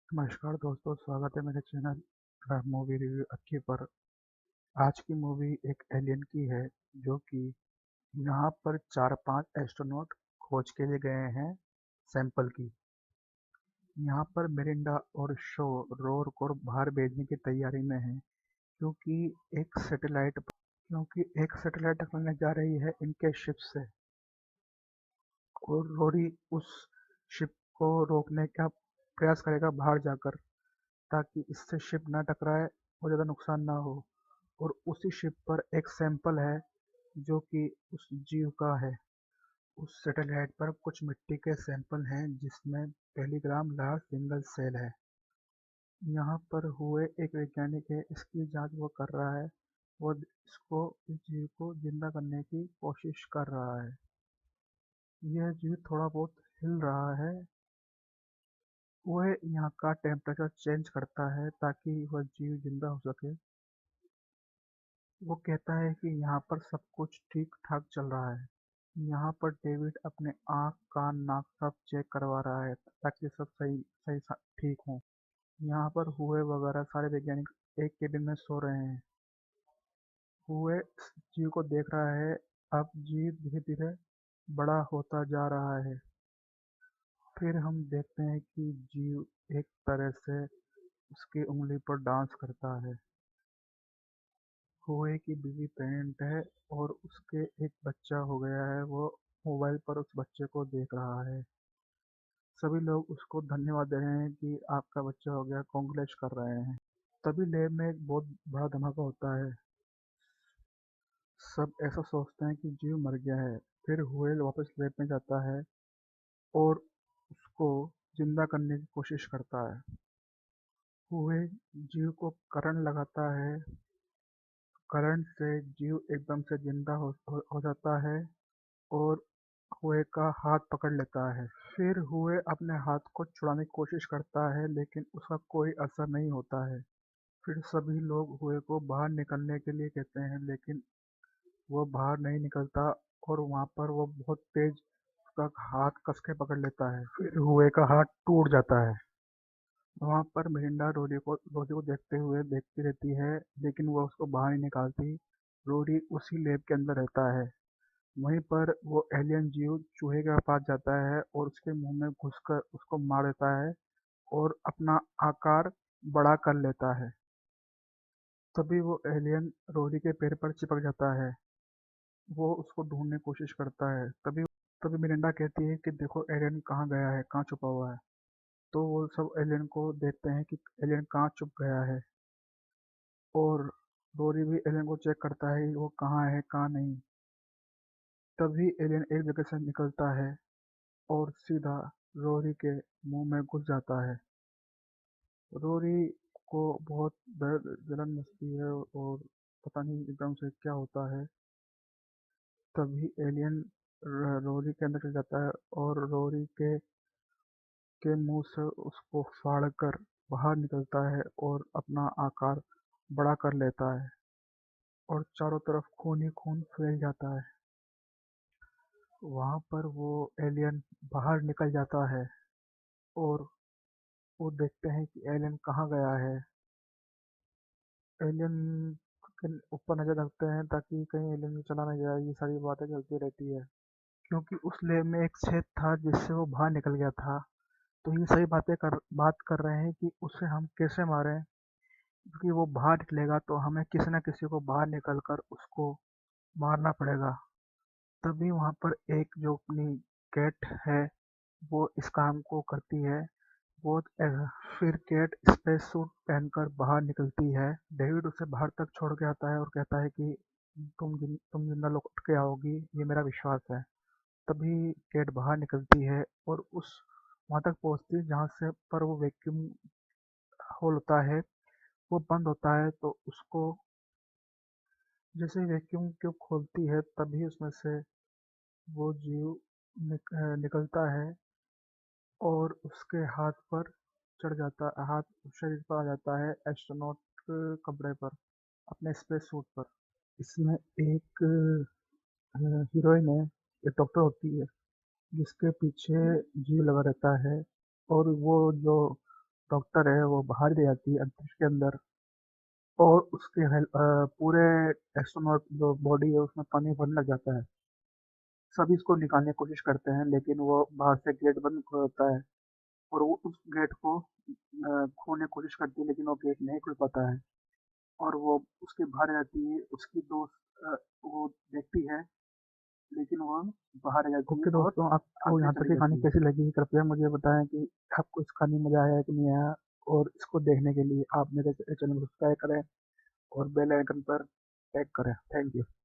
नमस्कार दोस्तों, स्वागत है मेरे चैनल मूवी रिव्यू अच्छी पर। आज की मूवी एक एलियन की है जो कि यहाँ पर 4-5 एस्ट्रोनॉट खोज के लिए गए हैं सैंपल की। यहाँ पर मिरिंडा और शो रोर को बाहर भेजने की तैयारी में है क्योंकि एक सैटेलाइट निकलने जा रही है इनके शिप से और रोरी उस शिप को रोकने का प्रयास करेगा बाहर जाकर, ताकि इससे शिप ना टकराए और ज़्यादा नुकसान ना हो। और उसी शिप पर एक सैंपल है जो कि उस जीव का है। उस सैटेलाइट पर कुछ मिट्टी के सैंपल हैं जिसमें टेलीग्राम लार्ज सिंगल सेल है। यहाँ पर हुए एक वैज्ञानिक है, इसकी जांच वो कर रहा है। वो इस जीव को जिंदा करने की कोशिश कर रहा है। यह जीव थोड़ा बहुत हिल रहा है। वह यहाँ का टेम्परेचर चेंज करता है ताकि वह जीव जिंदा हो सके। वो कहता है कि यहाँ पर सब कुछ ठीक-ठाक चल रहा है। यहाँ पर डेविड अपने आँख, कान, नाक सब चेक करवा रहा है ताकि सब सही सही ठीक हो। यहाँ पर हुए वगैरह सारे वैज्ञानिक एक केबिन में सो रहे हैं। हुए जीव को देख रहा है। अब जीव धीरे धीरे बड़ा होता जा रहा है। फिर हम देखते हैं कि जीव एक तरह से उसकी उंगली पर डांस करता है। हुए की बीवी प्रेग्नेंट है और उसके एक बच्चा हो गया है। वो मोबाइल पर उस बच्चे को देख रहा है। सभी लोग उसको धन्यवाद दे रहे हैं कि आपका बच्चा हो गया, कॉन्ग्रेचुलेट कर रहे हैं। तभी लैब में एक बहुत बड़ा धमाका होता है। सब ऐसा सोचते हैं कि जीव मर गया है। फिर हुएल वापस लैब में जाता है और उसको जिंदा करने की कोशिश करता है। हुए जीव को करंट लगाता है। करंट से जीव एकदम से जिंदा हो जाता है और हुए का हाथ पकड़ लेता है। फिर हुए अपने हाथ को छुड़ाने की कोशिश करता है लेकिन उसका कोई असर नहीं होता है। फिर सभी लोग हुए को बाहर निकलने के लिए कहते हैं लेकिन वो बाहर नहीं निकलता और वहाँ पर वो बहुत तेज उसका हाथ कस के पकड़ लेता है। फिर हुए का हाथ टूट जाता है। वहाँ पर मिरिंडा रोरी को देखती रहती है लेकिन वो उसको बाहर नहीं निकालती। रोरी उसी लैब के अंदर रहता है। वहीं पर वो एलियन जीव चूहे के पास जाता है और उसके मुंह में घुसकर उसको मार देता है और अपना आकार बड़ा कर लेता है। तभी वो एलियन रोरी के पैर पर चिपक जाता है। वो उसको ढूंढने की कोशिश करता है। तभी तभी मिरिंडा कहती है कि देखो एलियन कहाँ गया है, कहाँ छुपा हुआ है। तो वो सब एलियन को देखते हैं कि एलियन कहाँ छुप गया है और रोरी भी एलियन को चेक करता है कि वो कहाँ है कहाँ नहीं। तभी एलियन एक जगह से निकलता है और सीधा रोरी के मुंह में घुस जाता है। रोरी को बहुत जलन मचती है और पता नहीं एकदम से क्या होता है। तभी एलियन रोरी के अंदर चल जाता है और रोरी के मुंह से उसको फाड़कर बाहर निकलता है और अपना आकार बड़ा कर लेता है और चारों तरफ खून ही खून फैल जाता है। वहां पर वो एलियन बाहर निकल जाता है और वो देखते हैं कि एलियन कहाँ गया है। एलियन के ऊपर नजर रखते हैं ताकि कहीं एलियन चला नहीं जाए। ये सारी बातें चलती रहती है क्योंकि उस लैब में एक छेद था जिससे वो बाहर निकल गया था। तो ये सही बात कर रहे हैं कि उसे हम कैसे मारें, क्योंकि वो बाहर निकलेगा तो हमें किसी न किसी को बाहर निकल कर उसको मारना पड़ेगा। तभी वहाँ पर एक जो अपनी कैट है वो इस काम को करती है। वो फिर कैट स्पेस सूट पहनकर बाहर निकलती है। डेविड उसे बाहर तक छोड़ के आता है और कहता है कि तुम जिंदा लौट के आओगी, ये मेरा विश्वास है। तभी कैट बाहर निकलती है और उस वहां तक पहुंचती है जहां से पर वो वैक्यूम होल होता है। वो बंद होता है तो उसको जैसे ही वैक्यूम ट्यूब खोलती है तभी उसमें से वो जीव निकलता है और उसके हाथ पर चढ़ जाता हाथ शरीर पर आ जाता है एस्ट्रोनॉट कपड़े पर, अपने स्पेस सूट पर। इसमें एक हीरोइन है, एक डॉक्टर होती है जिसके पीछे जीव लगा रहता है। और वो जो डॉक्टर है वो बाहर ले जाती है अंतरिक्ष के अंदर, और उसके पूरे एस्ट्रोनॉट जो बॉडी है उसमें पानी भरने लग जाता है। सभी इसको निकालने की कोशिश करते हैं, लेकिन वो बाहर से गेट बंद होता है, और वो उस गेट को खोलने की कोशिश करती है, लेकिन वो गेट नहीं खुल पाता है, और वो उसके बाहर रहती है। उसकी दोस्त वो देखती है, लेकिन वो बाहर आ जाती है ओके और दोस्तों, आपको आगे यहाँ तक चली की कहानी जाती है। कैसी लगी कृपया मुझे बताएं कि आपको इस कहानी में मजा आया है कि नहीं आया। और इसको देखने के लिए आप मेरे चैनल को सब्सक्राइब करें और बेल आइकन पर टैग करें। Thank you.